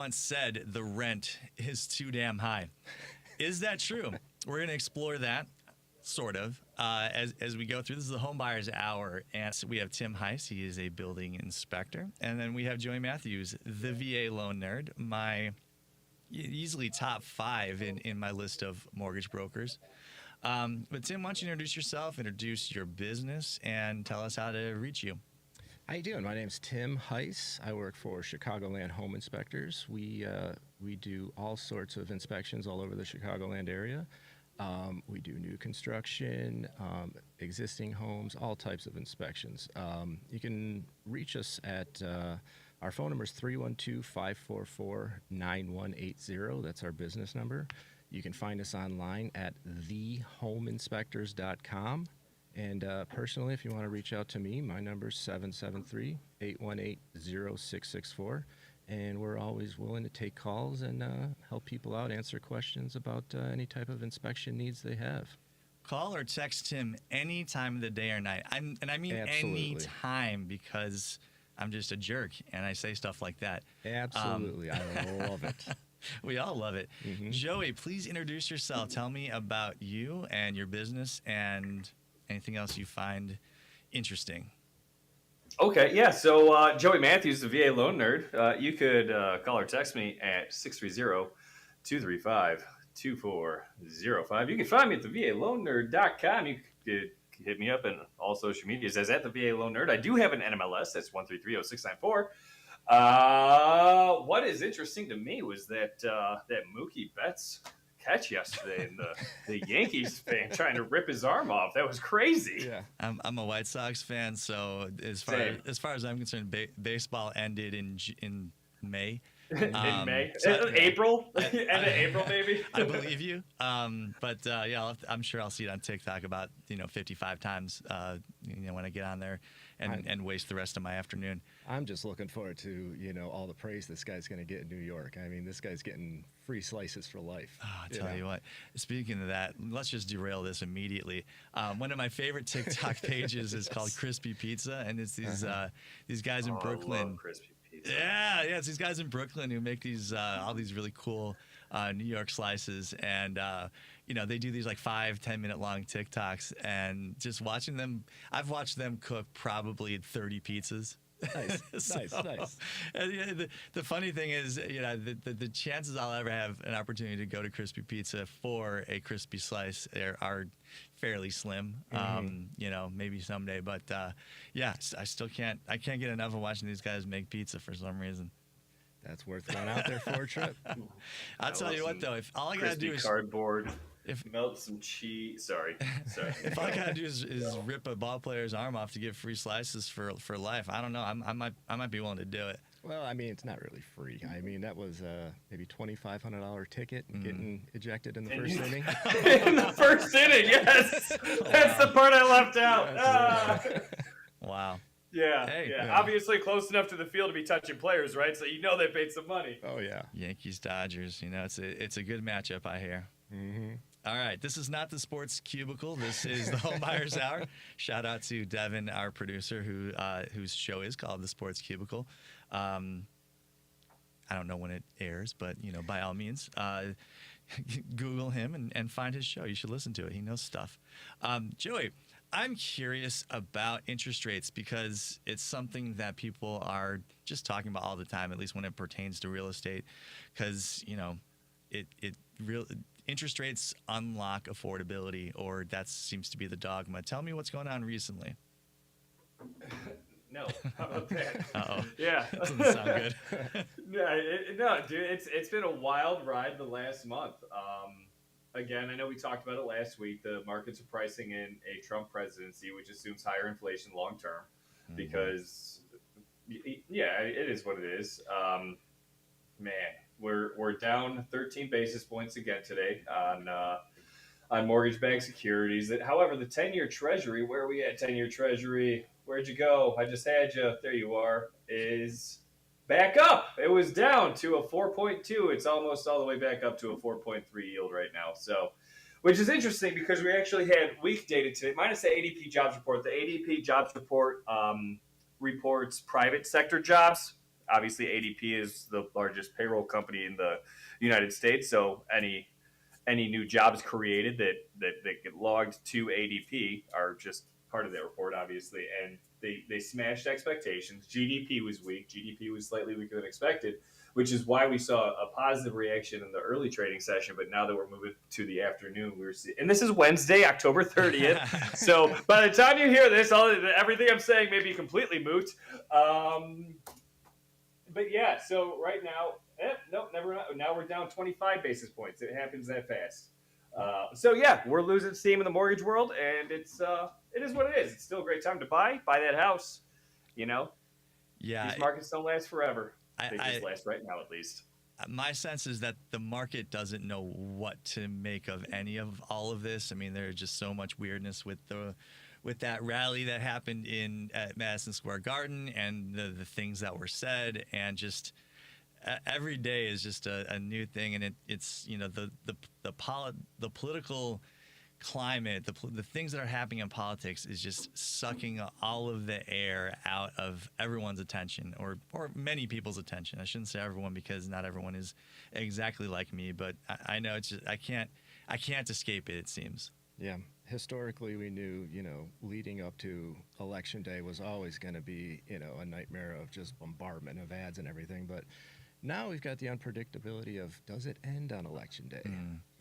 once said the rent is too damn high. Is that true? We're going to explore that, sort of, as we go through. This is the Homebuyer's Hour, and so we have Tim Heiss. He is a building inspector. And then we have Joey Mathews, the VA loan nerd, my easily top 5 in my list of mortgage brokers. But Tim, why don't you introduce yourself, introduce your business, and tell us how to reach you. How you doing? My name's Tim Heiss. I work for Chicagoland Home Inspectors. We do all sorts of inspections all over the Chicagoland area. We do new construction, existing homes, all types of inspections. You can reach us at our phone number is 312-544-9180. That's our business number. You can find us online at thehomeinspectors.com. And personally, if you want to reach out to me, my number is 773-818-0664. And we're always willing to take calls and help people out, answer questions about any type of inspection needs they have. Call or text him any time of the day or night. I mean Absolutely. any time, because I'm just a jerk and I say stuff like that. Absolutely. I love it. We all love it. Mm-hmm. Joey, please introduce yourself. Tell me about you and your business and anything else you find interesting. Okay, yeah. So Joey Mathews, the VA loan nerd. You could call or text me at 630-235-2405. You can find me at thevaloannerd.com. You could hit me up in all social medias as at the VA loan nerd. I do have an NMLS. That's 1330694. What is interesting to me was that that Mookie Betts catch yesterday and the Yankees fan trying to rip his arm off. That was crazy. Yeah. I'm a White Sox fan, so as far as I'm concerned, baseball ended in May. In May, so April, end of April, maybe. I believe you. But yeah, I'm sure I'll see it on TikTok about 55 times. When I get on there and waste the rest of my afternoon. I'm just looking forward to, all the praise this guy's going to get in New York. I mean, this guy's getting free slices for life. Oh, I tell you what, speaking of that, let's just derail this immediately. One of my favorite TikTok pages is called Crispy Pizza, and it's these guys in Brooklyn. I love crispy pizza. Yeah, it's these guys in Brooklyn who make these all these really cool New York slices, and they do these like 5-10 minute long TikToks, and just watching them, I've watched them cook probably 30 pizzas. Nice, nice. And, the funny thing is, the chances I'll ever have an opportunity to go to Crispy Pizza for a crispy slice are fairly slim. Mm-hmm. Maybe someday, but yeah, I still can't get enough of watching these guys make pizza for some reason. That's worth going out there for a trip. I'll tell you what, though, if all I gotta do is cardboard, melt some cheese. Sorry. If all I gotta do is rip a ball player's arm off to get free slices for life, I don't know. I might be willing to do it. Well, I mean, it's not really free. I mean, that was maybe $2,500 ticket and getting ejected in the first inning. In the first inning, yes. That's the part I left out. Wow. Yeah, Hey. yeah. Obviously close enough to the field to be touching players, right? So they paid some money. Oh, yeah. Yankees Dodgers. It's a good matchup, I hear. Mm-hmm. All right, this is not the Sports Cubicle. This is the Homebuyer's Hour. Shout out to Devin, our producer, whose show is called the Sports Cubicle. I don't know when it airs, but by all means, Google him and find his show. You should listen to it. He knows stuff. Joey, I'm curious about interest rates because it's something that people are just talking about all the time, at least when it pertains to real estate, because interest rates unlock affordability, or that seems to be the dogma. Tell me what's going on recently. No, how about that? Uh-oh. Yeah, That doesn't sound good. No, dude, it's been a wild ride the last month. Again, I know we talked about it last week. The markets are pricing in a Trump presidency, which assumes higher inflation long term, because yeah, it is what it is. Man, we're down 13 basis points again today on mortgage-backed securities. However, the 10-year Treasury, where are we at 10-year Treasury? Where'd you go? I just had you. There you are. Is back up. It was down to a 4.2. It's almost all the way back up to a 4.3 yield right now. So, which is interesting because we actually had weak data today, minus the ADP jobs report. The ADP jobs report reports private sector jobs. obviously ADP is the largest payroll company in the United States. So any new jobs created that get logged to ADP are just part of that report, obviously. And they smashed expectations. GDP was weak. GDP was slightly weaker than expected, which is why we saw a positive reaction in the early trading session. But now that we're moving to the afternoon, we're seeing, and this is Wednesday, October 30th. So by the time you hear this, everything I'm saying may be completely moot. But yeah, so right now, nope, never. Now we're down 25 basis points. It happens that fast. So yeah, we're losing steam in the mortgage world, and it is what it is. It's still a great time to buy that house. You know, Yeah, these markets don't last forever. They I just last right now, at least. my sense is that the market doesn't know what to make of any of all of this. I mean, there's just so much weirdness with that rally that happened at Madison Square Garden, and the things that were said, and just every day is just a new thing, and it's the political climate, the things that are happening in politics is just sucking all of the air out of everyone's attention, or many people's attention. I shouldn't say everyone, because not everyone is exactly like me, but I know it's just I can't escape it. It seems. Yeah. Historically, we knew, leading up to Election Day was always going to be, a nightmare of just bombardment of ads and everything. But now we've got the unpredictability of, does it end on Election Day,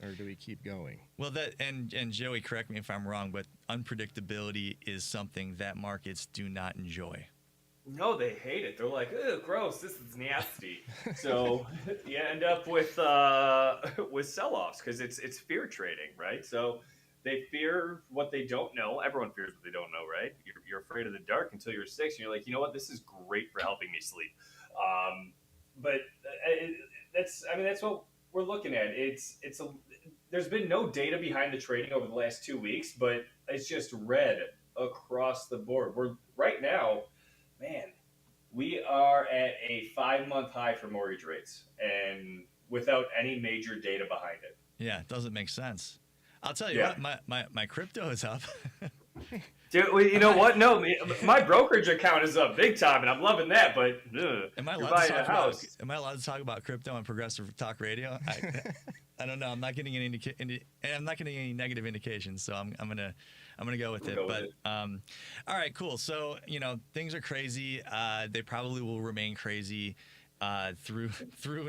or do we keep going? Well, and Joey, correct me if I'm wrong, but unpredictability is something that markets do not enjoy. No, they hate it. They're like, "Ugh, gross. This is nasty." So you end up with sell-offs because it's fear trading, right? So they fear what they don't know. Everyone fears what they don't know, right? You're afraid of the dark until you're 6, and you're like, you know what? This is great for helping me sleep. But that's what we're looking at. There's been no data behind the trading over the last 2 weeks, but it's just red across the board. We're right now, man, we are at a 5-month high for mortgage rates, and without any major data behind it. Yeah, it doesn't make sense. I'll tell you what, my crypto is up. Dude, you know what? No, my brokerage account is up big time, and I'm loving that. But Am I allowed to talk about crypto on Progressive Talk Radio? I don't know. I'm not getting any negative indications, so I'm gonna go with it. All right, cool. So things are crazy. They probably will remain crazy through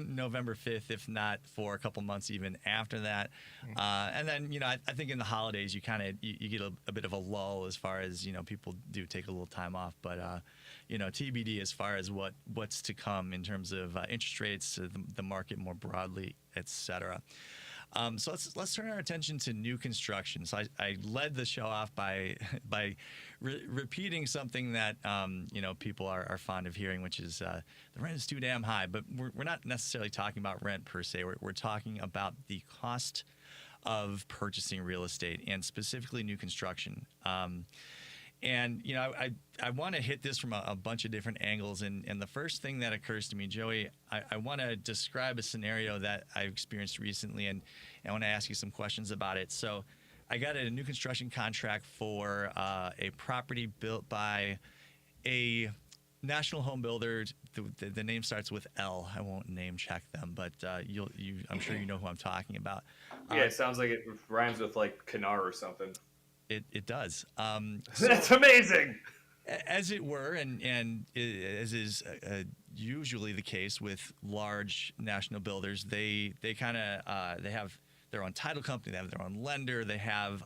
November 5th, if not for a couple months even after that. And then I think in the holidays you get a bit of a lull as far as people do take a little time off, but TBD as far as what's to come in terms of interest rates, the market more broadly, etc. So let's turn our attention to new construction. So I led the show off by repeating something that people are fond of hearing, which is the rent is too damn high. But we're not necessarily talking about rent per se. We're talking about the cost of purchasing real estate, and specifically new construction. And I want to hit this from a bunch of different angles, and the first thing that occurs to me, Joey, I want to describe a scenario that I've experienced recently, and I want to ask you some questions about it. So I got a new construction contract for a property built by a national home builder. The name starts with L. I won't name check them, but I'm sure you know who I'm talking about. Yeah, it sounds like it rhymes with like Canar or something. It does. That's amazing. As it were, and as is usually the case with large national builders, they have their own title company, they have their own lender, they have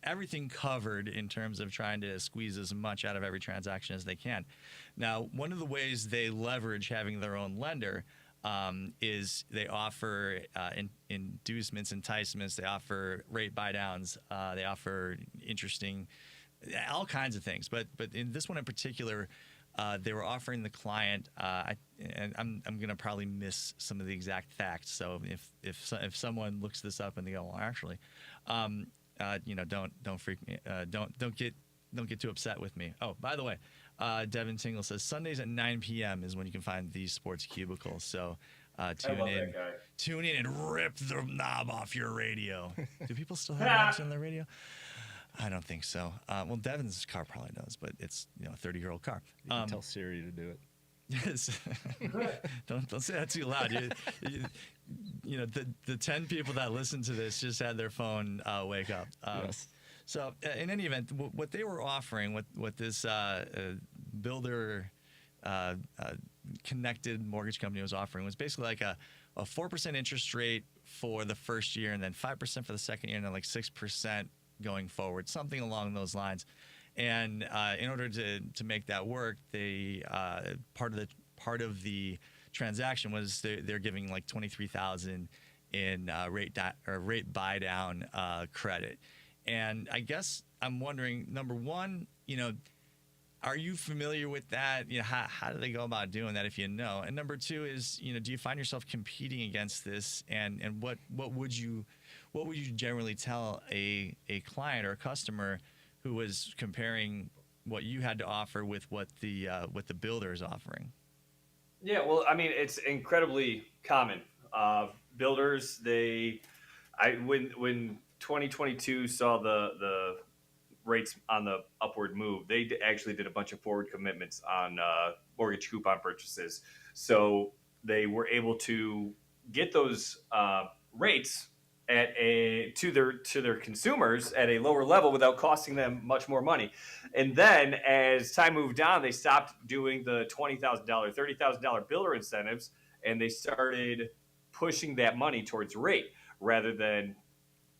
everything covered in terms of trying to squeeze as much out of every transaction as they can. Now, one of the ways they leverage having their own lender is they offer inducements, enticements, they offer rate buy downs, they offer all kinds of things. But in this one in particular, they were offering the client, and I'm going to probably miss some of the exact facts. So if someone looks this up and they go, well, actually, don't freak me, don't get too upset with me. Oh, by the way, Devin Tingle says Sundays at 9 p.m. is when you can find the Sports Cubicle. So tune in and rip the knob off your radio. Do people still have knobs on their radio? I don't think so. Well, Devin's car probably does, but it's a 30-year-old car. You can tell Siri to do it. Yes. Don't say that too loud. You know, the 10 people that listen to this just had their phone wake up. Yes. So in any event, what they were offering, what this builder connected mortgage company was offering was basically like a 4% interest rate for the first year, and then 5% for the second year, and then like 6% going forward, something along those lines. And in order to make that work, they part of the transaction was they're giving like $23,000 in rate buy down credit. And I guess I'm wondering, number one, you know, are you familiar with that? You know, how do they go about doing that if you know? And number two is, you know, do you find yourself competing against this? And what would you generally tell a client or a customer who was comparing what you had to offer with what the builder is offering? Yeah, well, I mean, it's incredibly common. Builders, when 2022 saw the rates on the upward move, they actually did a bunch of forward commitments on mortgage coupon purchases. So they were able to get those rates to their consumers at a lower level without costing them much more money. And then as time moved on, they stopped doing the $20,000, $30,000 builder incentives, and they started pushing that money towards rate rather than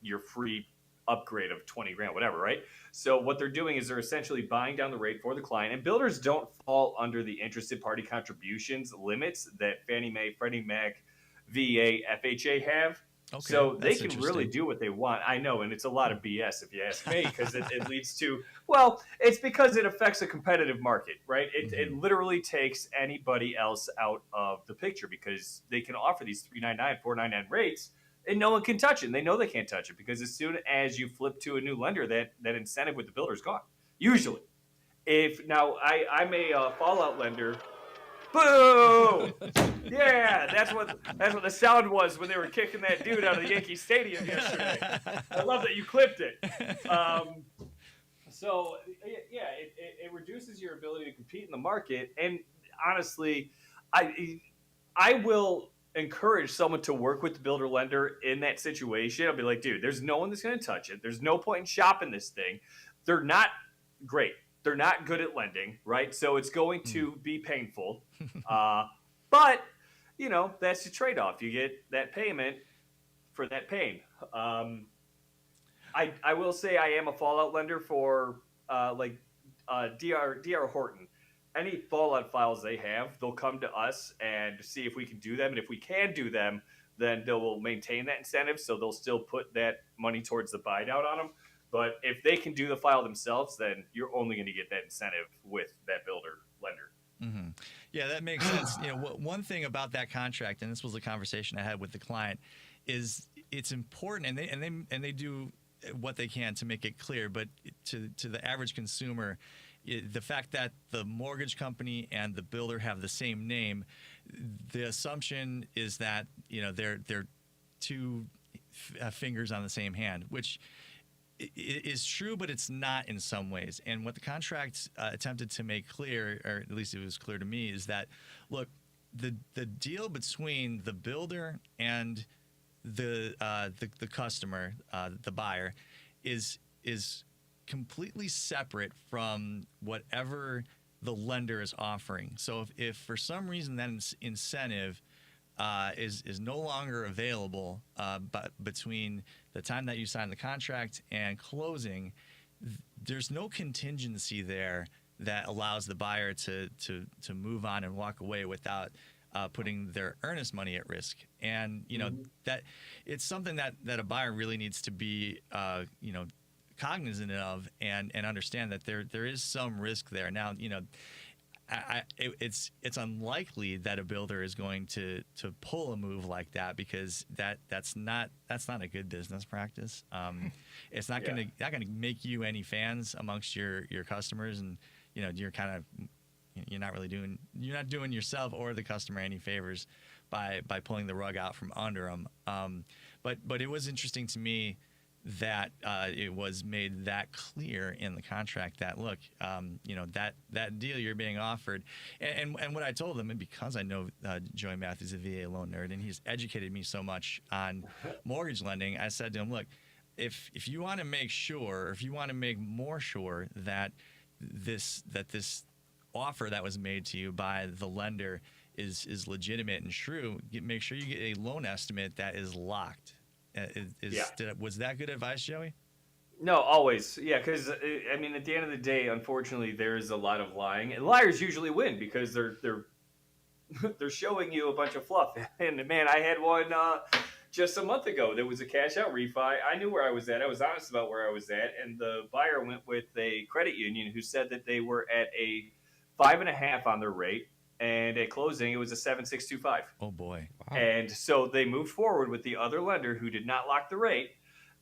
your free upgrade of 20 grand, whatever, right? So what they're doing is they're essentially buying down the rate for the client, and builders don't fall under the interested party contributions limits that Fannie Mae, Freddie Mac, VA, FHA have. Okay, so they that's can really interesting. do what they want. I know, and it's a lot of BS if you ask me, because it leads to, well, it's because it affects a competitive market, right? It literally takes anybody else out of the picture because they can offer these 399, 499 rates, and no one can touch it. And they know they can't touch it because as soon as you flip to a new lender, that incentive with the builder is gone. Usually, if now I'm a fallout lender. Boo! Yeah, that's what the sound was when they were kicking that dude out of the Yankee Stadium yesterday. I love that you clipped it. So yeah, it reduces your ability to compete in the market. And honestly, I will encourage someone to work with the builder lender in that situation. I'll be like, dude, there's no one that's going to touch it. There's no point in shopping this thing. They're not great. They're not good at lending, right? So it's going to be painful. But, you know, that's the trade-off. You get that payment for that pain. I will say I am a fallout lender for DR Horton. Any fallout files they have, they'll come to us and see if we can do them. And if we can do them, then they will maintain that incentive. So they'll still put that money towards the buy down on them. But if they can do the file themselves, then you're only going to get that incentive with that builder lender. Mm-hmm. Yeah, that makes sense. You know, one thing about that contract, and this was a conversation I had with the client, is it's important, and they do what they can to make it clear. But to the average consumer, the fact that the mortgage company and the builder have the same name, the assumption is that, you know, they're two fingers on the same hand, which it is true, but it's not in some ways. And what the contract attempted to make clear, or at least it was clear to me, is that, look, the deal between the builder and the customer, the buyer, is completely separate from whatever the lender is offering. So if for some reason that incentive is no longer available, but between the time that you sign the contract and closing, there's no contingency there that allows the buyer to move on and walk away without putting their earnest money at risk. And you know that it's something that a buyer really needs to be cognizant of and understand that there is some risk there. Now, you know, it's unlikely that a builder is going to pull a move like that, because that's not a good business practice. It's not gonna make you any fans amongst your customers, and you know you're not doing yourself or the customer any favors by pulling the rug out from under them. But it was interesting to me that it was made that clear in the contract that look, that deal you're being offered, and what I told them, and because I know Joey Mathews, a VA loan nerd, and he's educated me so much on mortgage lending, I said to him, look, if you want to make sure, or if you want to make more sure that this offer that was made to you by the lender is legitimate and true, make sure you get a loan estimate that is locked. Was that good advice, Joey? No, always. Yeah, because I mean, at the end of the day, unfortunately, there is a lot of lying, and liars usually win because they're they're showing you a bunch of fluff. And man, I had one just a month ago. There was a cash out refi. I knew where I was at. I was honest about where I was at, and the buyer went with a credit union who said that they were at a 5.5 on their rate. And at closing, it was a 7.625. Oh boy! Wow. And so they moved forward with the other lender who did not lock the rate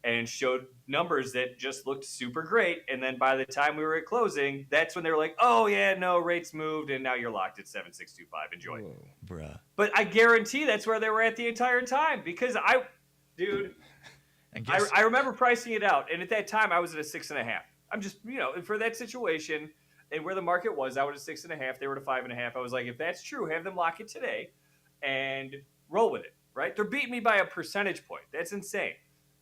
and showed numbers that just looked super great. And then by the time we were at closing, that's when they were like, "Oh yeah, no, rates moved, and now you're locked at 7.625. Enjoy." Whoa. Bruh. But I guarantee that's where they were at the entire time because dude, And guess, I remember pricing it out, and at that time I was at a 6.5. I'm just for that situation. And where the market was, I was at 6.5. They were at 5.5. I was like, if that's true, have them lock it today and roll with it, right? They're beating me by a percentage point. That's insane.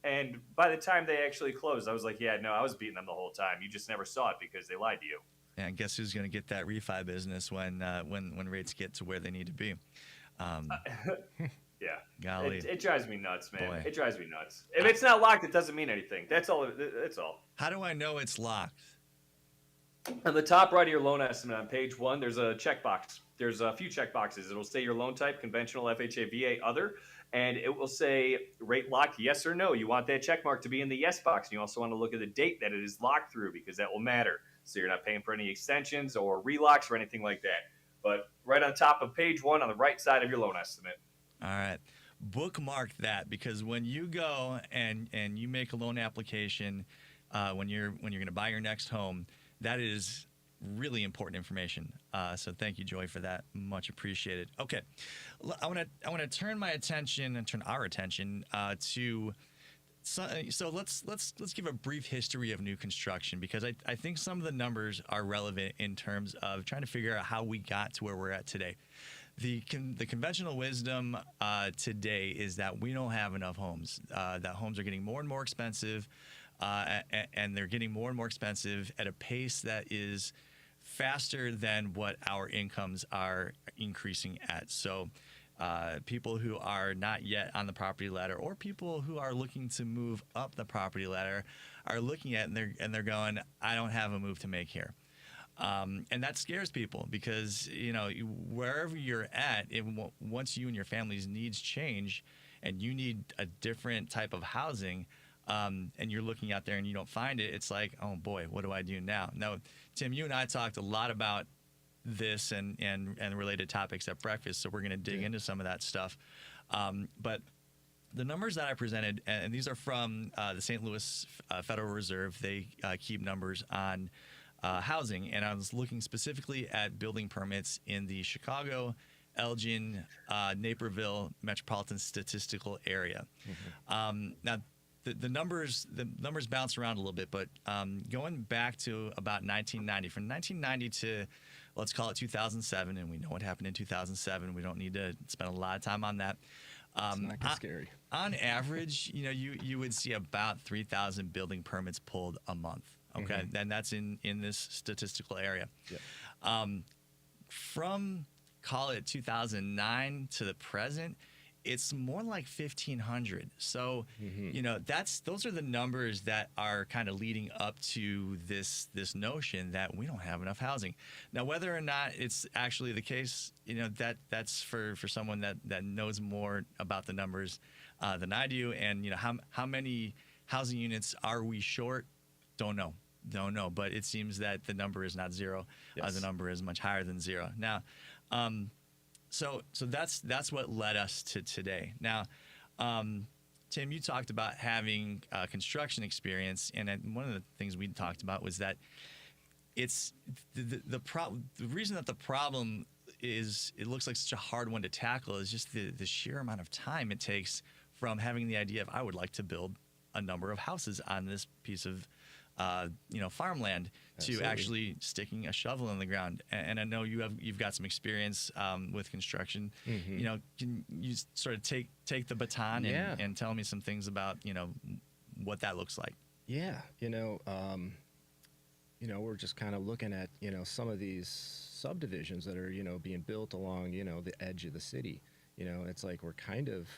And by the time they actually closed, I was like, yeah, no, I was beating them the whole time. You just never saw it because they lied to you. and guess who's going to get that refi business when rates get to where they need to be? Yeah. Golly. It drives me nuts, man. Boy. It drives me nuts. If it's not locked, it doesn't mean anything. That's all. That's all. How do I know it's locked? On the top right of your loan estimate on page 1, there's a checkbox. There's a few checkboxes. It'll say your loan type, conventional, FHA, VA, other, and it will say rate locked, yes or no. You want that check mark to be in the yes box. And you also want to look at the date that it is locked through because that will matter. So you're not paying for any extensions or relocks or anything like that. But right on top of page 1 on the right side of your loan estimate. All right. Bookmark that, because when you go and you make a loan application, when you're going to buy your next home, that is really important information. So thank you, Joy, for that. Much appreciated. Okay, I want to turn our attention to. So let's give a brief history of new construction, because I think some of the numbers are relevant in terms of trying to figure out how we got to where we're at today. The conventional wisdom today is that we don't have enough homes. That homes are getting more and more expensive. And they're getting more and more expensive at a pace that is faster than what our incomes are increasing at. So people who are not yet on the property ladder, or people who are looking to move up the property ladder, are looking at it and they're going, I don't have a move to make here. And that scares people because, wherever you're at, once you and your family's needs change and you need a different type of housing, and you're looking out there and you don't find it, it's like, oh boy, what do I do now? Now, Tim, you and I talked a lot about this and related topics at breakfast, so we're going to dig into some of that stuff. But the numbers that I presented, and these are from the St. Louis Federal Reserve, they keep numbers on housing, and I was looking specifically at building permits in the Chicago, Elgin, Naperville metropolitan statistical area. Mm-hmm. Now, the numbers bounce around a little bit, but going back to about 1990, from 1990 to, let's call it 2007, and we know what happened in 2007. We don't need to spend a lot of time on that. It's not that scary. On average, you would see about 3,000 building permits pulled a month. Okay, mm-hmm. And that's in this statistical area. Yep. From, call it 2009 to the present, it's more like 1,500. So, mm-hmm. Those are the numbers that are kind of leading up to this notion that we don't have enough housing. Now, whether or not it's actually the case, that's for someone that knows more about the numbers than I do. And how many housing units are we short? Don't know. But it seems that the number is not zero. Yes. The number is much higher than zero. Now, So that's what led us to today. Now, Tim, you talked about having construction experience, and one of the things we talked about was that it's the reason that the problem is it looks like such a hard one to tackle is just the sheer amount of time it takes from having the idea of I would like to build a number of houses on this piece of farmland Absolutely. to actually sticking a shovel in the ground. And I know you've got some experience with construction. Mhm. Can you sort of take the baton Yeah. and tell me some things about what that looks like? Yeah, we're just kind of looking at, some of these subdivisions that are, being built along, the edge of the city. It's like we're kind of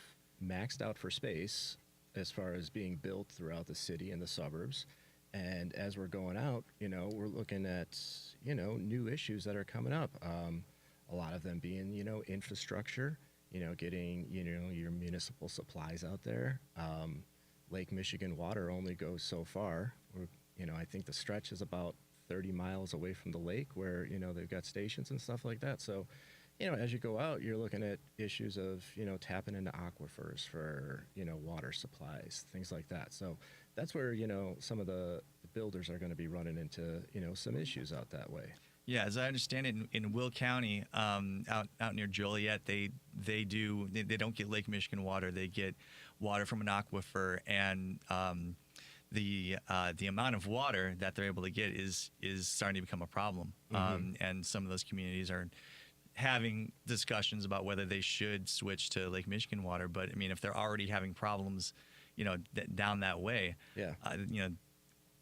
maxed out for space as far as being built throughout the city and the suburbs. And as we're going out, we're looking at, new issues that are coming up. A lot of them being, infrastructure, getting, your municipal supplies out there. Lake Michigan water only goes so far. I think the stretch is about 30 miles away from the lake where, they've got stations and stuff like that. So, as you go out, you're looking at issues of, tapping into aquifers for, water supplies, things like that. So that's where, some of the builders are going to be running into, some issues out that way. Yeah, as I understand it, in Will County, out near Joliet, they don't get Lake Michigan water. They get water from an aquifer, and the amount of water that they're able to get is starting to become a problem. And some of those communities are having discussions about whether they should switch to Lake Michigan water. But I mean, if they're already having problems, down that way, Yeah.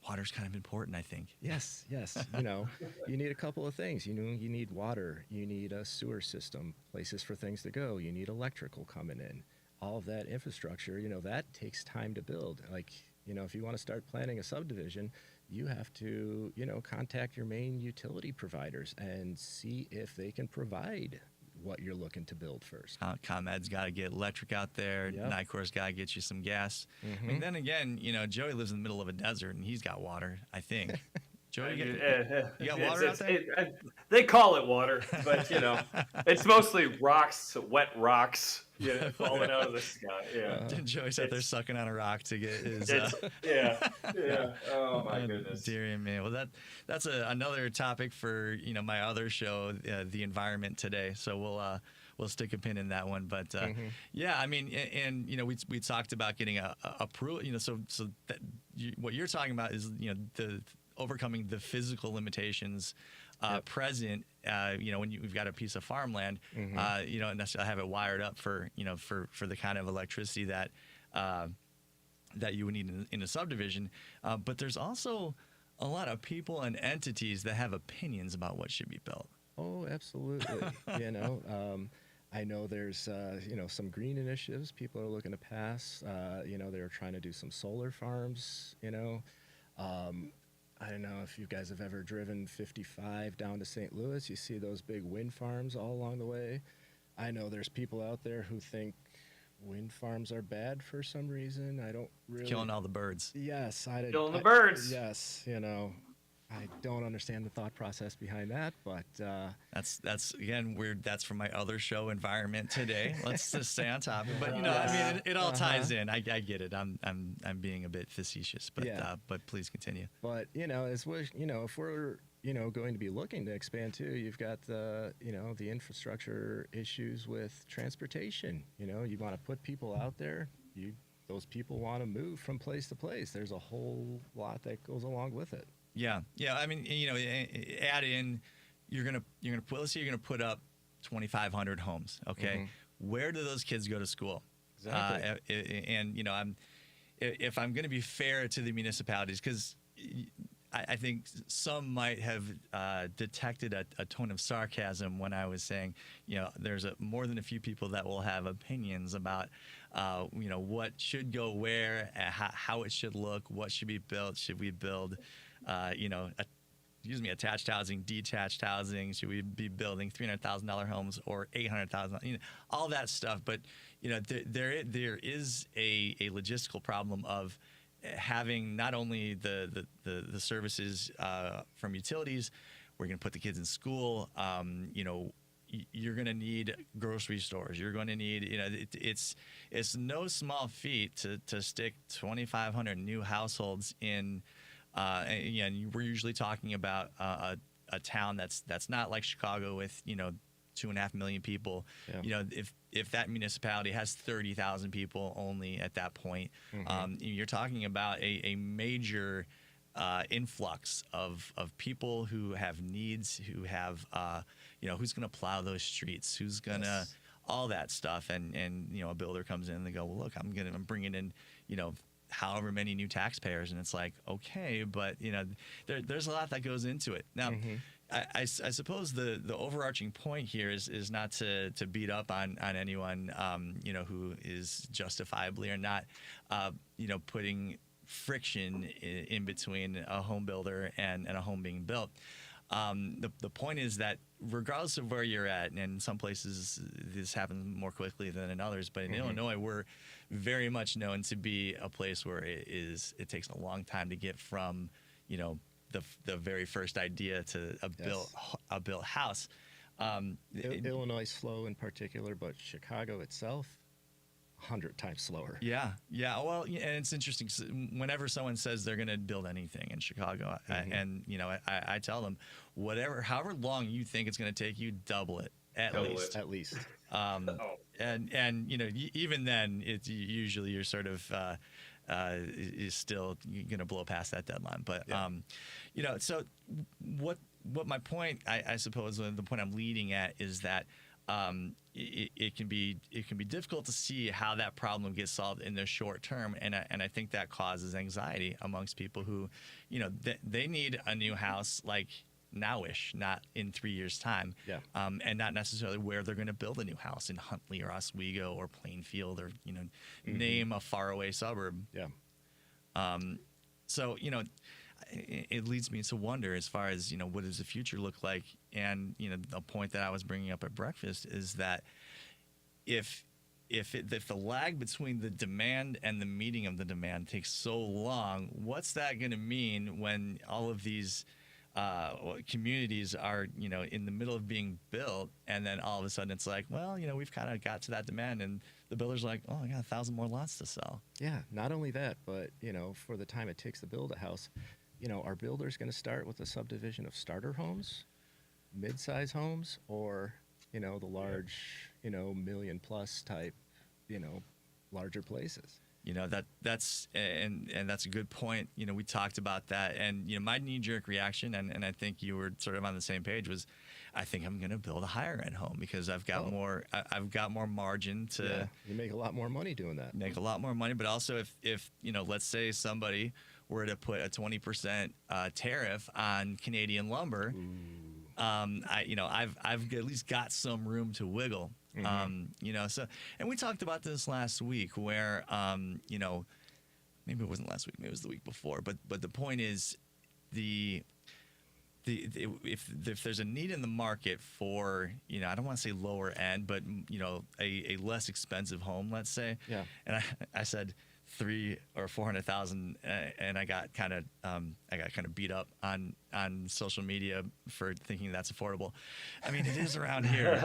Water's kind of important, I think. Yes. You need a couple of things. You need water. You need a sewer system, places for things to go. You need electrical coming in. All of that infrastructure, that takes time to build. Like, if you want to start planning a subdivision, you have to, contact your main utility providers and see if they can provide what you're looking to build first. ComEd's got to get electric out there. Yep. NICOR's got to get you some gas. I mean, then again, Joey lives in the middle of a desert and he's got water, I think. Joey, you got water out there? They call it water, but it's mostly rocks, wet rocks, falling out of the sky. Yeah, Joey's out there sucking on a rock to get his. Yeah. Oh my goodness. Dear me. Well, that's another topic for my other show, the environment today. So we'll stick a pin in that one. But yeah, I mean, and we talked about getting a approval. So that what you're talking about is the overcoming the physical limitations present, when we've got a piece of farmland, you don't necessarily have it wired up for the kind of electricity that you would need in a subdivision. But there's also a lot of people and entities that have opinions about what should be built. Oh, absolutely. I know there's, some green initiatives people are looking to pass. They're trying to do some solar farms, I don't know if you guys have ever driven 55 down to St. Louis. You see those big wind farms all along the way. I know there's people out there who think wind farms are bad for some reason. I don't really... Killing all the birds. Yes. Killing the birds. Yes, I don't understand the thought process behind that, but that's again weird. That's from my other show, Environment Today. Let's just stay on topic. But I mean, it all ties in. I get it. I'm being a bit facetious, but but please continue. But if we're going to be looking to expand too, you've got the infrastructure issues with transportation. You want to put people out there. Those people want to move from place to place. There's a whole lot that goes along with it. Yeah. I mean, add in, you're gonna put. Let's say you're gonna put up 2,500 homes. Okay, where do those kids go to school? Exactly. And if I'm gonna be fair to the municipalities, because I think some might have detected a tone of sarcasm when I was saying, there's more than a few people that will have opinions about, what should go where, how it should look, what should be built, should we build. Attached housing, detached housing. Should we be building $300,000 homes or $800,000? All that stuff. But there is a logistical problem of having not only the services from utilities. We're going to put the kids in school. You're going to need grocery stores. You're going to need, it's no small feat to stick 2,500 new households in. And we're usually talking about a town that's not like Chicago with 2.5 million people. Yeah. You know, if that municipality has 30,000 people only at that point, you're talking about a major influx of people who have needs, who have you know, who's going to plow those streets, who's going to all that stuff, and you know, a builder comes in and they go, well, look, I'm bringing in, you know, however many new taxpayers, and it's like, okay, but you know, there's a lot that goes into it. Now, I suppose the overarching point here is not to beat up on anyone, you know, who is justifiably or not, you know, putting friction in between a home builder and a home being built. The point is that regardless of where you're at, and in some places this happens more quickly than in others, but in Illinois, we're very much known to be a place where it takes a long time to get from, you know, the very first idea to a built house. Illinois is slow in particular, but Chicago itself, 100 times slower. Yeah. Well, and it's interesting. Whenever someone says they're going to build anything in Chicago, and you know, I tell them, however long you think it's going to take you, double it at least. At least. And you know, even then, it's usually you're sort of is still going to blow past that deadline. But you know, so what my point, I suppose, the point I'm leading at is that. It can be difficult to see how that problem gets solved in the short term, and I think that causes anxiety amongst people who, you know, they need a new house like nowish, not in 3 years' time, and not necessarily where they're going to build a new house in Huntley or Oswego or Plainfield or, you know, name a faraway suburb. So, you know, it leads me to wonder, as far as, you know, what does the future look like? And, you know, a point that I was bringing up at breakfast is that if the lag between the demand and the meeting of the demand takes so long, what's that going to mean when all of these communities are, you know, in the middle of being built, and then all of a sudden it's like, well, you know, we've kind of got to that demand, and the builder's like, oh, I got 1,000 more lots to sell. Yeah, not only that, but, you know, for the time it takes to build a house, you know, are builders going to start with a subdivision of starter homes, mid-size homes, or, you know, the large, you know, million plus type, you know, larger places? You know, that's a good point. You know, we talked about that, and, you know, my knee-jerk reaction, and I think you were sort of on the same page, was I think I'm going to build a higher-end home because I've got more margin to. Yeah, you make a lot more money doing that. Make a lot more money, but also if you know, let's say somebody were to put a 20% tariff on Canadian lumber, I've at least got some room to wiggle. You know, so, and we talked about this last week, where you know, maybe it wasn't last week, maybe it was the week before, but the point is, if there's a need in the market for, you know, I don't want to say lower end, but, you know, a less expensive home, let's say, and I said 300,000 or 400,000, and I got kind of beat up on social media for thinking that's affordable. I mean, it is around here.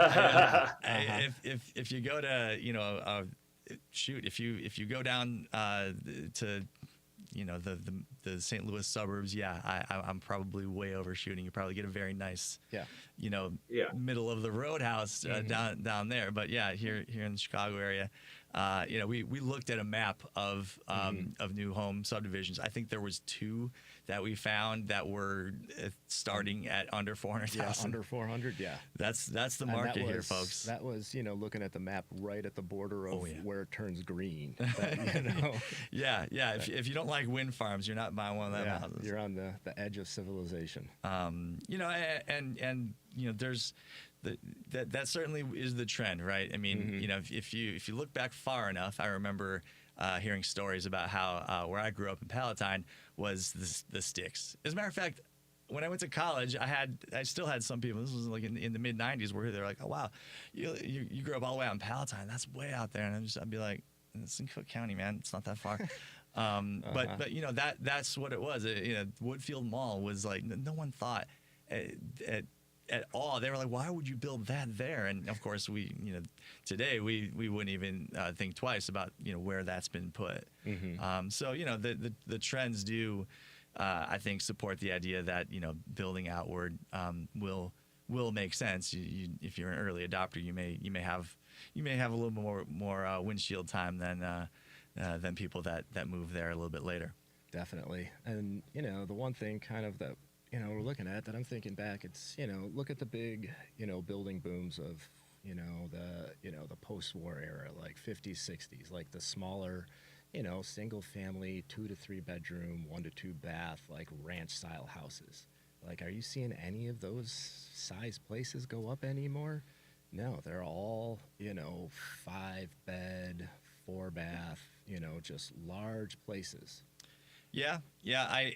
If you go to, you know, if you go down to, you know, the St. Louis suburbs, I'm probably way overshooting. You probably get a very nice, you know, middle of the road house down there. But here in the Chicago area, you know, we looked at a map of new home subdivisions. I think there was 2 that we found that were starting at under 400,000. Yeah, under 400. Yeah, that's the market here, folks. That was, you know, looking at the map right at the border of where it turns green. That, you know. If you don't like wind farms, you're not buying one of them houses. You're on the edge of civilization. You know, and you know, there's. That certainly is the trend, right? I mean, you know, if you look back far enough, I remember hearing stories about how where I grew up in Palatine was the sticks. As a matter of fact, when I went to college, I still had some people. This was like in the mid '90s, where they're like, "Oh wow, you grew up all the way out in Palatine. That's way out there." And I'd be like, "It's in Cook County, man. It's not that far." But you know, that's what it was. You know, Woodfield Mall was like, no one thought at all. They were like, why would you build that there? And of course, we, you know, today we wouldn't even think twice about, you know, where that's been put. So, you know, the trends do, I think, support the idea that, you know, building outward will will make sense. If you're an early adopter, you may have a little more windshield time than people that move there a little bit later. Definitely. And, the one thing kind of that, we're looking at that I'm thinking back, it's, look at the big, building booms of, the post-war era, like 50s, 60s, like the smaller, single family, 2 to 3 bedroom, 1 to 2 bath, like ranch style houses. Like, are you seeing any of those size places go up anymore? No, they're all, 5 bed, 4 bath, just large places. Yeah.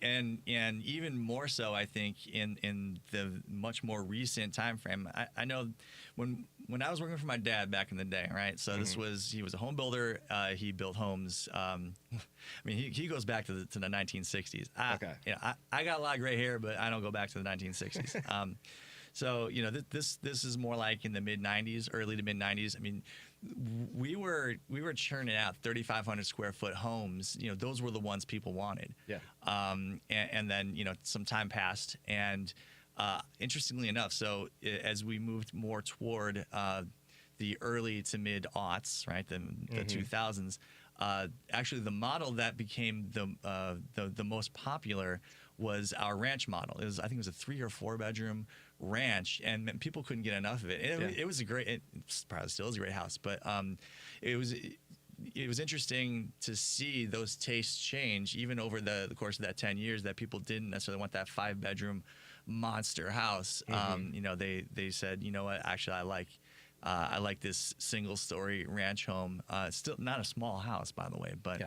And even more so, I think in the much more recent time frame. I know when I was working for my dad back in the day, right? So he was a home builder. He built homes. I mean, he goes back to the 1960s. Okay. I got a lot of gray hair, but I don't go back to the 1960s. So this is more like in the mid 90s, early to mid 90s. I mean, we were churning out 3,500 square foot homes. Those were the ones people wanted. Yeah. And then some time passed, and interestingly enough, so as we moved more toward the early to mid aughts, right, the 2000s, actually the model that became the most popular was our ranch model. I think it was a 3 or 4 bedroom ranch, and people couldn't get enough of it. It was it probably still is a great house, but it was interesting to see those tastes change even over the course of that 10 years, that people didn't necessarily want that 5 bedroom monster house. They said, you know what, actually I like this single story ranch home. Still not a small house, by the way, but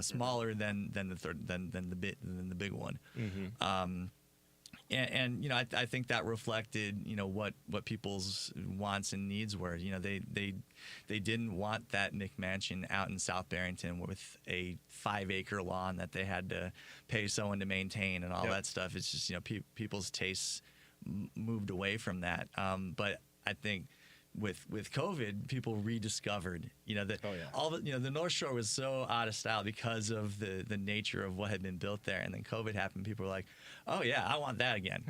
smaller than the big one. And I think that reflected what people's wants and needs were. They didn't want that McMansion out in South Barrington with a 5-acre lawn that they had to pay someone to maintain and all that stuff. It's just people's tastes moved away from that. But I think with COVID, people rediscovered, all the North Shore was so out of style because of the nature of what had been built there. And then COVID happened. People were like, oh yeah, I want that again.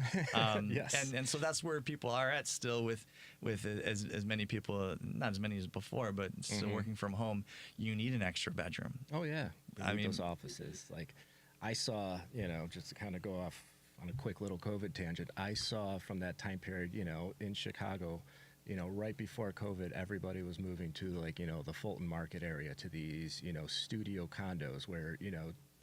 Yes. And so that's where people are at still with as many people, not as many as before, but still working from home. You need an extra bedroom. Oh yeah. I mean, those offices, like I saw, just to kind of go off on a quick little COVID tangent, I saw from that time period, in Chicago, right before COVID, everybody was moving to the Fulton Market area, to these, studio condos where,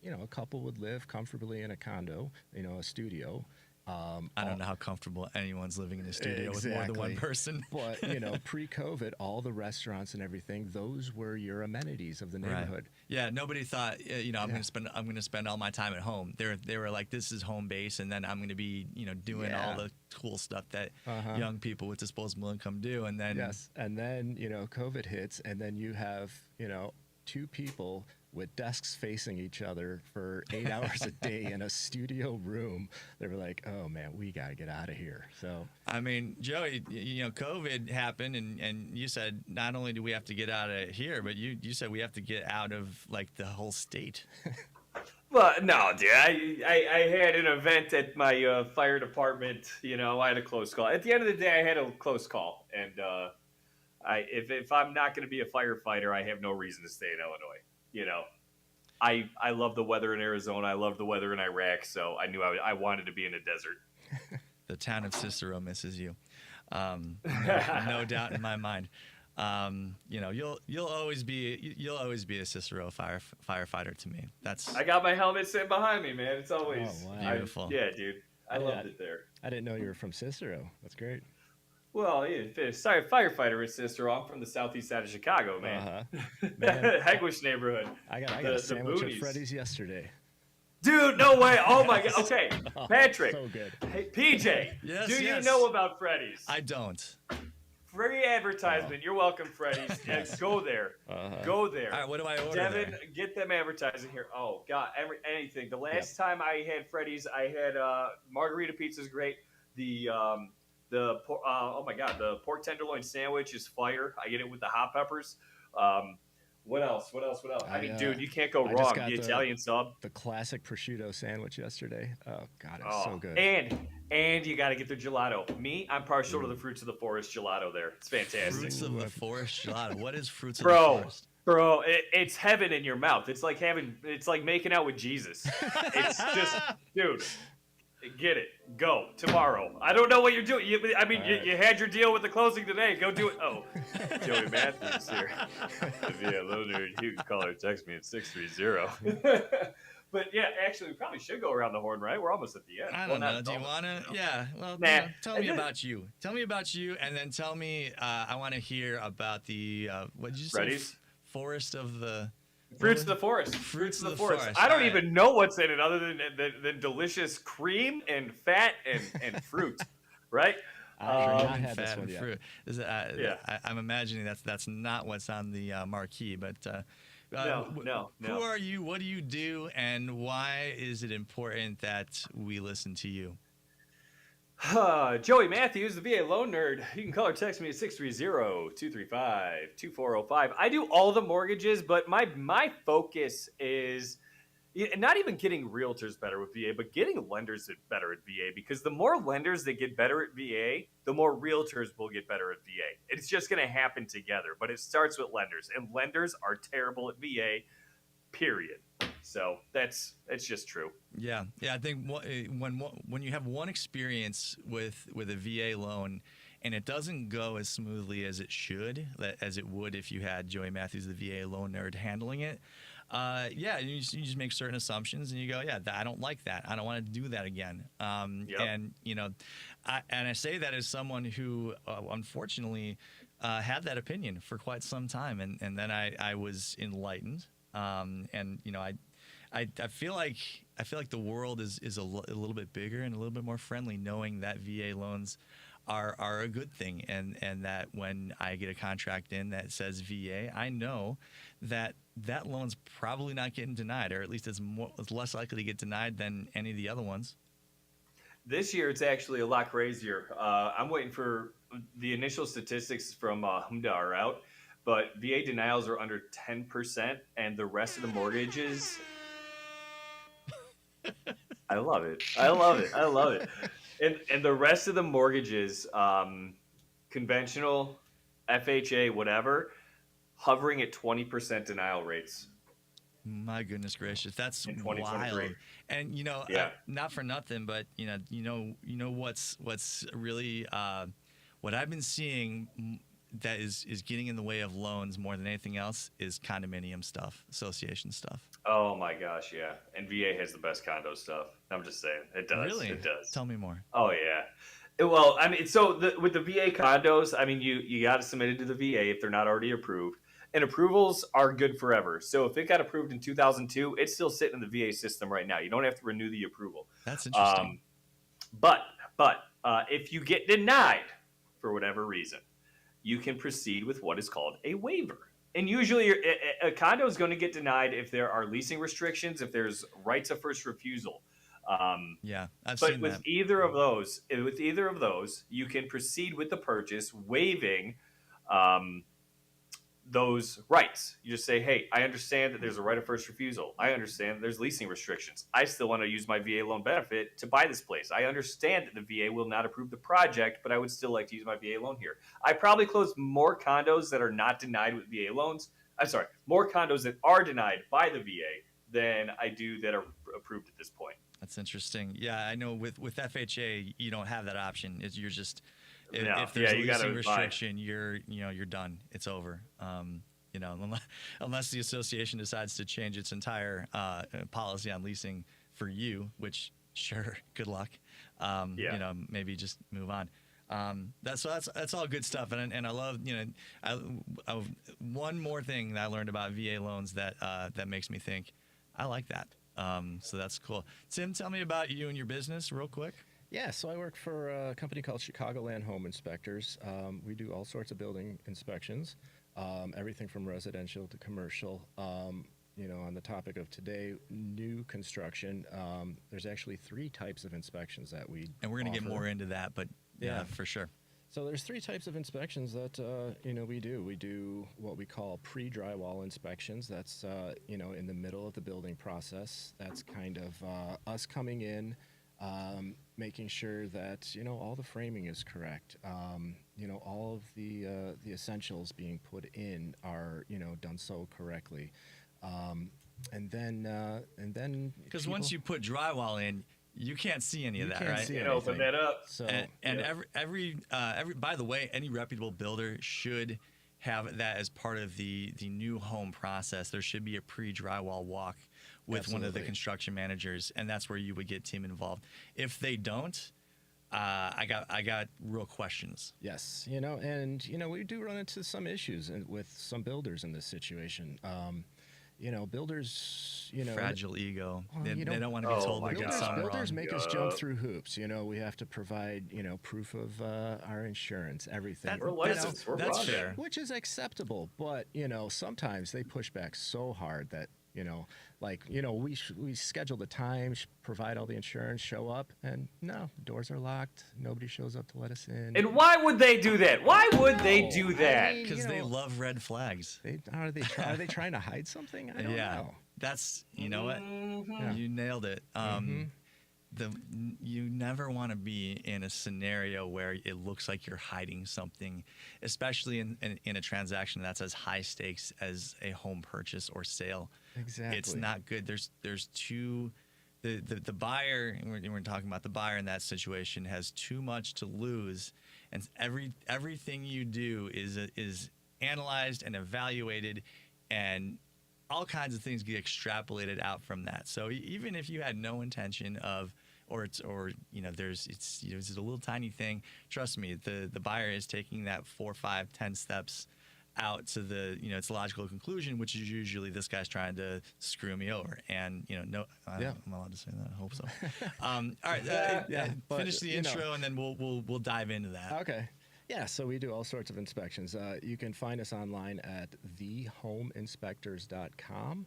a couple would live comfortably in a condo, a studio. I don't know how comfortable anyone's living in a studio with more than one person. But, pre-COVID, all the restaurants and everything, those were your amenities of the neighborhood. Right. Yeah, nobody thought, I'm going to spend all my time at home. They were like, this is home base, and then I'm going to be, doing all the cool stuff that young people with disposable income do. And then COVID hits, and then you have, 2 people with desks facing each other for 8 hours a day in a studio room. They were like, oh man, we got to get out of here. So, I mean, Joey, COVID happened, and you said not only do we have to get out of here, but you said we have to get out of the whole state. Well, no, dude. I had an event at my fire department. I had a close call. At the end of the day, I had a close call, and if I'm not going to be a firefighter, I have no reason to stay in Illinois. I love the weather in Arizona. I love the weather in Iraq. So I knew I wanted to be in a desert. The town of Cicero misses you. No doubt in my mind. You'll always be a Cicero firefighter to me. I got my helmet sitting behind me, man. It's always beautiful. Yeah, dude. I loved it there. I didn't know you were from Cicero. That's great. Well, yeah, sorry, firefighter with Cicero. I'm from the southeast side of Chicago, man. Hegewisch neighborhood. I got a sandwich at Freddy's yesterday. Dude, no way. Oh my god. Okay, Patrick. So good. Hey, PJ. Yes, you know about Freddy's? I don't. Free advertisement. You're welcome, Freddy's. Yes. Go there. Go there. All right, what do I order Devin, there? get them advertising here. Oh god, anything. The last time I had Freddy's, I had margarita pizza's great. The pork tenderloin sandwich is fire. I get it with the hot peppers. What else? I mean, dude, you can't go I just wrong. got The Italian sub. the classic prosciutto sandwich yesterday. Oh God, it was Oh, so good. and you got to get the gelato. Me, I'm partial to the fruits of the forest gelato. There, it's fantastic. Fruits of the forest gelato. What is fruits of the Bro, forest? bro, it's heaven in your mouth. It's like making out with Jesus. It's just, dude, get it. Go tomorrow. I don't know what you're doing. You had your deal with the closing today. Go do it. Oh, Joey Mathews here. Yeah, loader. You can call or text me at 630. But yeah, actually, we probably should go around the horn, right? We're almost at the end. I don't know. Do you want to? Yeah. Well, Nah. tell me about you. Tell me about you, and then tell me. I want to hear about the what did you say? Readies? Forest of the. Fruits of the forest. Fruits of the forest. I don't All right. even know what's in it other than delicious cream and fat and fruit, right? I have not had Fat this one and yet. fruit. Yeah. I'm imagining that's not what's on the marquee, but. No. Who are you? What do you do? And why is it important that we listen to you? Joey Mathews, the VA loan nerd. You can call or text me at 630-235-2405. I do all the mortgages, but my focus is not even getting realtors better with VA, but getting lenders better at VA, because the more lenders that get better at VA, the more realtors will get better at VA. It's just going to happen together, but it starts with lenders, and lenders are terrible at VA, period. So it's just true. Yeah. I think when you have one experience with a VA loan and it doesn't go as smoothly as it should, as it would if you had Joey Mathews, the VA loan nerd, handling it. You just make certain assumptions and you go, I don't like that. I don't want to do that again. Yep. And I say that as someone who unfortunately had that opinion for quite some time, and then I was enlightened. I feel like the world is a little bit bigger and a little bit more friendly, knowing that VA loans are a good thing, and that when I get a contract in that says VA, I know that loan's probably not getting denied, or at least it's less likely to get denied than any of the other ones. This year, it's actually a lot crazier. I'm waiting for the initial statistics from HMDA are out, but VA denials are under 10%, and the rest of the mortgages. I love it. And the rest of the mortgages, conventional, FHA, whatever, hovering at 20% denial rates. My goodness gracious, that's In 2023. wild. And not for nothing, but what's really what I've been seeing that is getting in the way of loans more than anything else is condominium stuff, association stuff. Oh my gosh, yeah. And VA has the best condo stuff. I'm just saying, it does. Really? It does. Tell me more. Oh yeah. Well, I mean, with the VA condos, I mean, you got to submit it to the VA if they're not already approved. And approvals are good forever. So if it got approved in 2002, it's still sitting in the VA system right now. You don't have to renew the approval. That's interesting. But if you get denied for whatever reason, you can proceed with what is called a waiver. And usually a condo is going to get denied if there are leasing restrictions, if there's rights of first refusal. I've but seen with that. either of those, you can proceed with the purchase, waiving those rights. You just say, hey, I understand that there's a right of first refusal. I understand that there's leasing restrictions. I still want to use my VA loan benefit to buy this place. I understand that the VA will not approve the project, but I would still like to use my VA loan here. I probably closed more condos that are not denied with VA loans. I'm sorry, more condos that are denied by the VA than I do that are approved at this point. That's interesting. Yeah, I know with FHA, you don't have that option. You're just No. if there's a you gotta leasing restriction, you're done. It's over. Unless the association decides to change its entire policy on leasing for you, which sure, good luck. Maybe just move on. That's all good stuff, and I love one more thing that I learned about VA loans that makes me think I like that. So that's cool. Tim, tell me about you and your business real quick. Yeah, so I work for a company called Chicagoland Home Inspectors. We do all sorts of building inspections, everything from residential to commercial. On the topic of today, new construction, there's actually 3 types of inspections that we And we're going to get offer. more into that, but yeah, for sure. So there's three types of inspections that we do. We do what we call pre-drywall inspections. That's in the middle of the building process. That's kind of us coming in, making sure that all the framing is correct. All of the essentials being put in are done so correctly. And then because once you put drywall in, you can't see any of that, right? You can open that up. So and every by the way, any reputable builder should have that as part of the new home process. There should be a pre-drywall walk with one of the construction managers, and that's where you would get Tim involved. If they don't, I got real questions. Yes, and we do run into some issues with some builders in this situation. Builders, fragile ego. Well, they don't want to be told they did something wrong. Builders make us jump through hoops. We have to provide, proof of our insurance, everything. We're licensed. We're that's broadband. fair. Which is acceptable, but sometimes they push back so hard that we schedule the time, provide all the insurance, show up, and no, doors are locked. Nobody shows up to let us in. And why would they do that? Why would they do that? Because they love red flags. Are they trying to hide something? I don't know. That's what you nailed it. You never want to be in a scenario where it looks like you're hiding something, especially in a transaction that's as high stakes as a home purchase or sale. Exactly. It's not good. There's two. The buyer, and we're talking about the buyer in that situation, has too much to lose, and everything you do is analyzed and evaluated, and all kinds of things get extrapolated out from that. So even if you had no intention of, it's a little tiny thing, trust me, the buyer is taking that 4, 5, 10 steps out to the its logical conclusion, which is usually this guy's trying to screw me over. And no, I'm allowed to say that. I hope so. All right, finish the intro, and then we'll dive into that. Okay. Yeah, so we do all sorts of inspections. You can find us online at thehomeinspectors.com.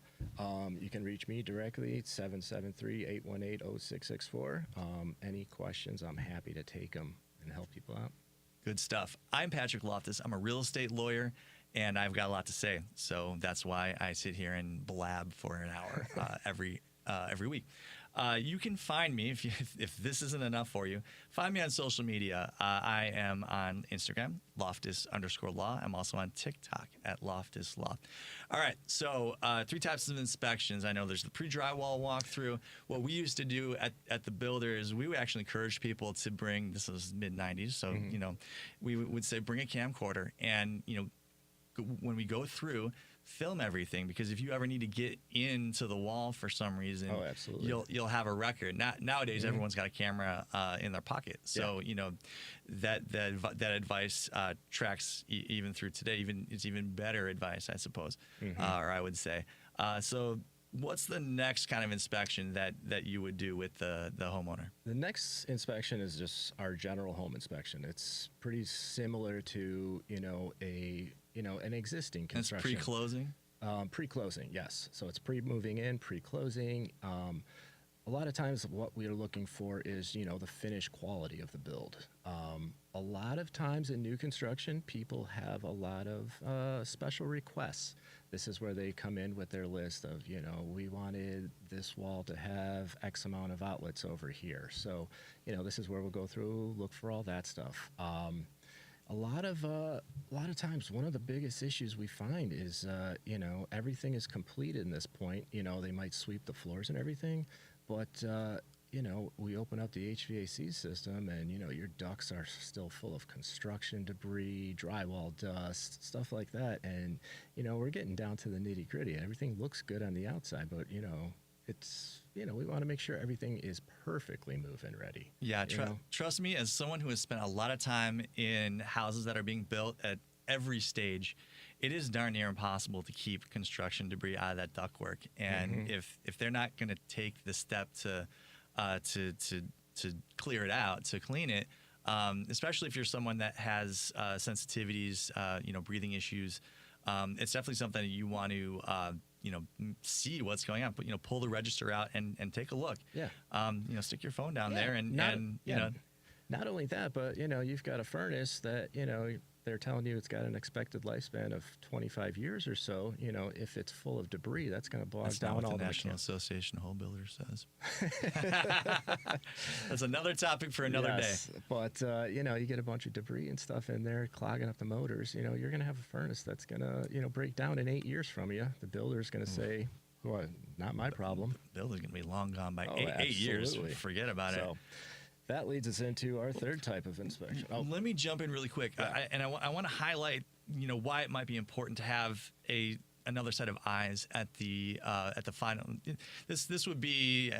You can reach me directly, 773-818-0664. Any questions, I'm happy to take them and help people out. Good stuff. I'm Patrick Loftus. I'm a real estate lawyer, and I've got a lot to say. So that's why I sit here and blab for an hour every week. You can find me, if this isn't enough for you, find me on social media. I am on Instagram, Loftus_law. I'm also on TikTok at Loftus Law. All right, so 3 types of inspections. I know there's the pre-drywall walkthrough. What we used to do at the builder is we would actually encourage people to bring, this was mid-90s, so, we would say bring a camcorder, and, when we go through, film everything, because if you ever need to get into the wall for some reason, absolutely, you'll have a record. Nowadays, everyone's got a camera in their pocket, so that advice tracks even through today. It's even better advice, I suppose, or I would say. So, what's the next kind of inspection that you would do with the homeowner? The next inspection is just our general home inspection. It's pretty similar to an existing construction. It's pre-closing? Pre-closing, yes. So it's pre-moving in, pre-closing. A lot of times what we are looking for is, the finished quality of the build. A lot of times in new construction, people have a lot of special requests. This is where they come in with their list of, we wanted this wall to have X amount of outlets over here. So, this is where we'll go through, look for all that stuff. A lot of times, one of the biggest issues we find is, everything is completed in this point. They might sweep the floors and everything, but, we open up the HVAC system and, your ducts are still full of construction debris, drywall dust, stuff like that. And, we're getting down to the nitty gritty. Everything looks good on the outside, but, it's, we want to make sure everything is perfectly move-in ready. Yeah, trust me, as someone who has spent a lot of time in houses that are being built at every stage, it is darn near impossible to keep construction debris out of that ductwork. And if they're not going to take the step to clear it out, to clean it, especially if you're someone that has sensitivities, breathing issues, it's definitely something that you want to see what's going on. But pull the register out and take a look. Yeah. Stick your phone down there and Not only that, but you've got a furnace that they're telling you it's got an expected lifespan of 25 years or so. If it's full of debris, that's going to bog That's down not what all the the National mechanics. Association of Home Builders says. That's another topic for another day. But you get a bunch of debris and stuff in there clogging up the motors. You're going to have a furnace that's going to break down in 8 years from you. The builder's going to say, "Well, not my problem." The building's going to be long gone by Oh, 8 years. absolutely. Forget about it. So that leads us into our third type of inspection. Oh, Let me jump in really quick, Yeah. I want to highlight, why it might be important to have another set of eyes at the final. This would be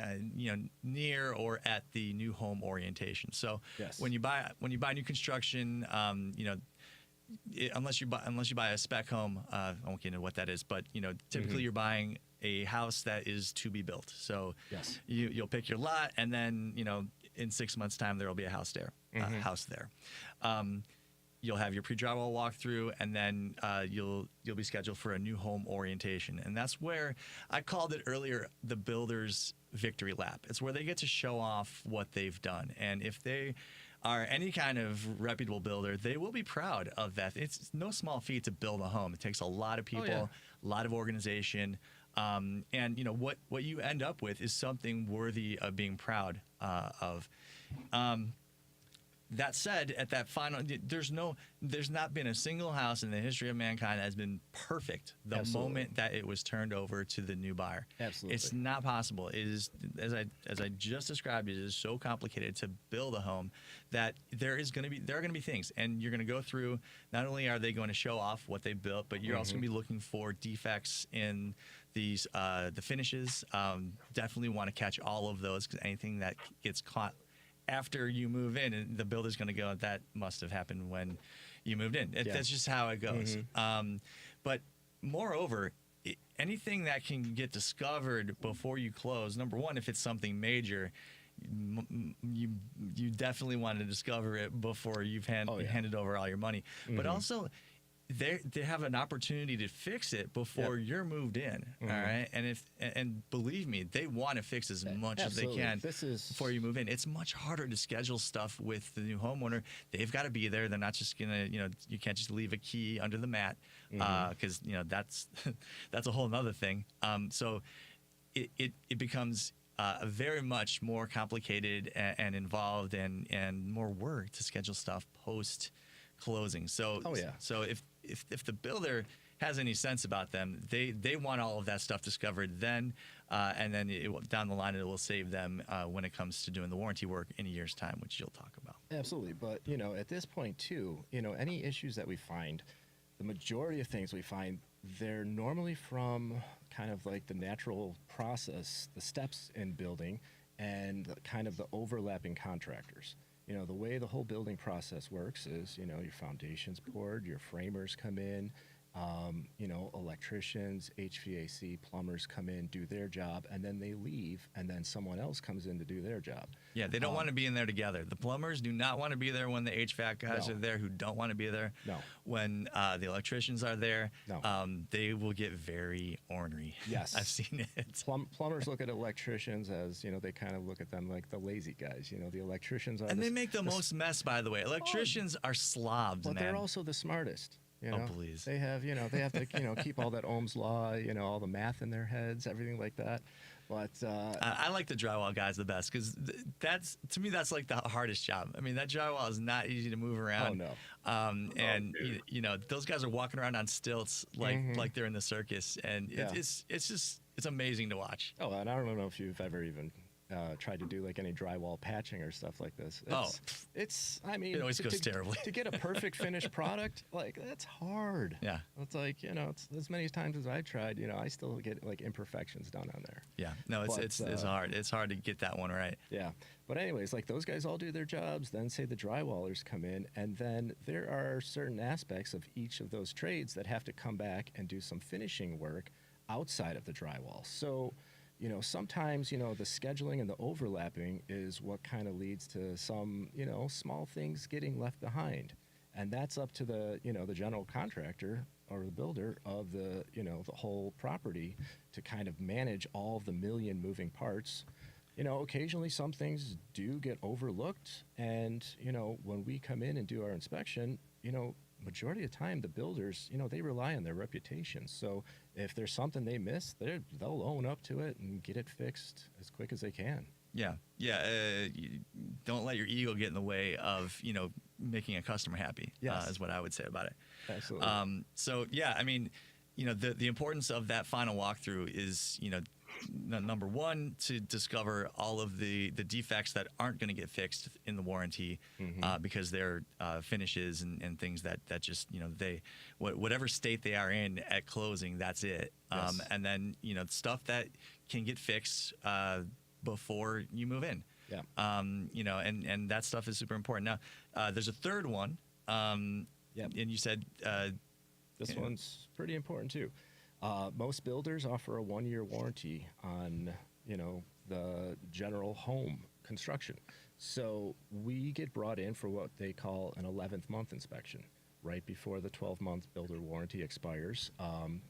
near or at the new home orientation. So Yes. when you buy new construction, unless you buy a spec home, I won't get into what that is, but typically you're buying a house that is to be built. So Yes. you'll pick your lot, and then in 6 months' time there will be a house there. You'll have your pre-drywall walkthrough, and then you'll be scheduled for a new home orientation, and that's where I called it earlier the builder's victory lap. It's where they get to show off what they've done, and if they are any kind of reputable builder, they will be proud of that. It's no small feat to build a home. It takes a lot of people, yeah. a lot of organization, and what you end up with is something worthy of being proud of. That said, at that final, there's not been a single house in the history of mankind that has been perfect the Absolutely. moment that it was turned over to the new buyer. Absolutely. It's not possible. It is, as I just described, it is so complicated to build a home that there are going to be things, and you're going to go through. Not only are they going to show off what they built, but you're also going to be looking for defects in the finishes. Definitely want to catch all of those, because anything that gets caught after you move in, and the builder's going to go, that must have happened when you moved in. That's just how it goes. But moreover, anything that can get discovered before you close, number one, if it's something major, you definitely want to discover it before you've handed over all your money. But also, they have an opportunity to fix it before you're moved in. All right, and believe me, they want to fix as much Absolutely. as they can before you move in. It's much harder to schedule stuff with the new homeowner. They've got to be there. They're not just gonna, you can't just leave a key under the mat, because that's a whole other thing. So it becomes very much more complicated and involved and more work to schedule stuff post closing. So so if the builder has any sense about them, they want all of that stuff discovered then, and then down the line it will save them when it comes to doing the warranty work in a year's time, which you'll talk about. Absolutely. But at this point too, any issues that we find, the majority of things we find, they're normally from kind of like the natural process, the steps in building, and kind of the overlapping contractors. The way the whole building process works is, your foundation's poured, your framers come in, electricians, HVAC, plumbers come in, do their job, and then they leave, and then someone else comes in to do their job. Yeah, they don't want to be in there together. The plumbers do not want to be there when the HVAC guys No. are there, who don't want to be there. No. When the electricians are there, No. they will get very ornery. Yes. I've seen it. Plumbers look at electricians as, they kind of look at them like the lazy guys. The electricians are And they make the most mess, by the way. Electricians are slobs, but man. they're also the smartest. Oh, please. They have, they have to, keep all that Ohm's law, all the math in their heads, everything like that. But I like the drywall guys the best, because to me that's like the hardest job. I mean, that drywall is not easy to move around. Oh, no. And those guys are walking around on stilts like they're in the circus, and it's amazing to watch. Oh, and I don't know if you've ever even tried to do like any drywall patching or stuff like this. I mean, it always goes terribly. To get a perfect finished product, like, that's hard. Yeah. It's like, it's as many times as I tried, I still get like imperfections done on there. Yeah. No, it's hard. It's hard to get that one right. Yeah. But anyways, like, those guys all do their jobs, then say the drywallers come in, and then there are certain aspects of each of those trades that have to come back and do some finishing work outside of the drywall. So, sometimes, the scheduling and the overlapping is what kind of leads to some, small things getting left behind. And that's up to the, the general contractor or the builder of the, the whole property to kind of manage all of the million moving parts, occasionally some things do get overlooked. And, when we come in and do our inspection, majority of the time, the builders, they rely on their reputations. So if there's something they miss, they'll own up to it and get it fixed as quick as they can. Yeah. Don't let your ego get in the way of, making a customer happy. Yes. Is what I would say about it. Absolutely. So yeah, I mean, the importance of that final walkthrough is, number one, to discover all of the defects that aren't going to get fixed in the warranty, because they're finishes and things that just, whatever state they are in at closing, that's it. Yes. And then, stuff that can get fixed before you move in. Yeah. And that stuff is super important. Now, there's a third one. Yep. And you said This one's pretty important too. Most builders offer a 1-year warranty on, the general home construction. So we get brought in for what they call an 11th month inspection, right before the 12-month builder warranty expires.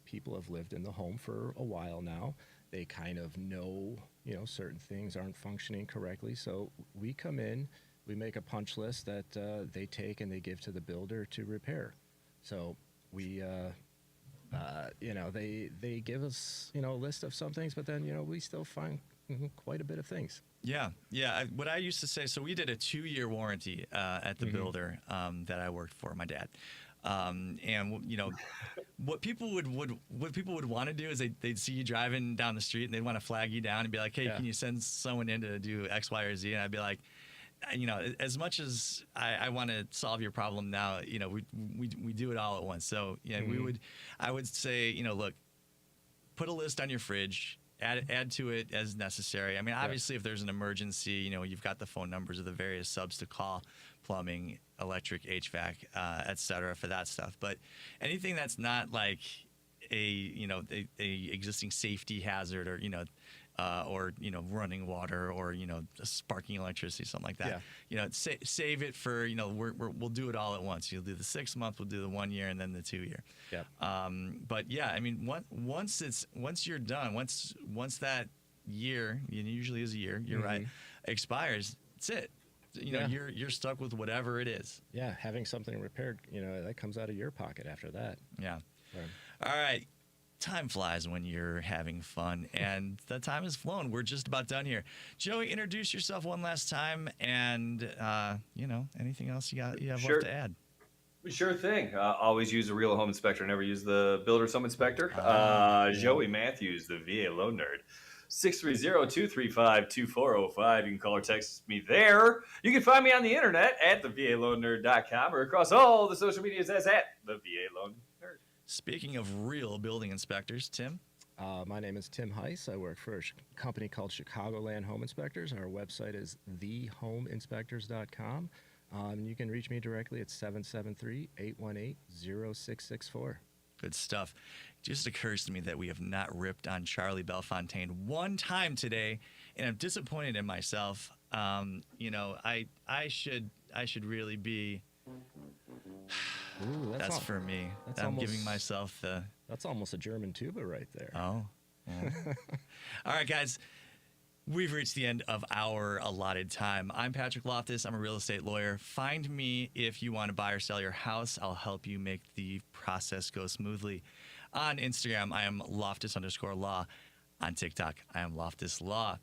People have lived in the home for a while now. They kind of know, certain things aren't functioning correctly. So we come in, we make a punch list that they take and they give to the builder to repair. So we, they give us, a list of some things, but then, we still find quite a bit of things. Yeah. What I used to say, so we did a 2-year warranty at the builder that I worked for, my dad. And what people would want to do is they'd see you driving down the street and they'd want to flag you down and be like, hey, can you send someone in to do X, Y, or Z? And I'd be like, as much as I want to solve your problem now, we do it all at once. So yeah, I would say, look, put a list on your fridge, add to it as necessary. I mean, obviously, if there's an emergency, you've got the phone numbers of the various subs to call: plumbing, electric, HVAC, et cetera, for that stuff. But anything that's not like a existing safety hazard, or running water, or sparking electricity, something like that. Save it for we'll do it all at once. You'll do the 6 month, we'll do the 1 year, and then the 2 year. But yeah, I mean, once you're done, once that year, it usually is a year, you're right, expires, that's it. You're stuck with whatever it is. Yeah, having something repaired, that comes out of your pocket after that. Yeah. Right. All right. Time flies when you're having fun, and the time has flown. We're just about done here. Joey, introduce yourself one last time, and anything else you have left to add. Sure thing. Always use a real home inspector. Never use the builder's home inspector. Joey Mathews, the VA loan nerd. 630-235-2405. You can call or text me there. You can find me on the internet at thevaloannerd.com, or across all the social medias as at the VA Loan Nerd. Speaking of real building inspectors, Tim? My name is Tim Heiss. I work for a company called Chicagoland Home Inspectors. Our website is thehomeinspectors.com. You can reach me directly at 773-818-0664. Good stuff. It just occurs to me that we have not ripped on Charlie Bellefontaine one time today, and I'm disappointed in myself. I should really be. Ooh, that's for me. I'm giving myself the. That's almost a German tuba right there. Oh. Yeah. All right, guys. We've reached the end of our allotted time. I'm Patrick Loftus. I'm a real estate lawyer. Find me if you want to buy or sell your house. I'll help you make the process go smoothly. On Instagram, I am Loftus_law. On TikTok, I am Loftus Law.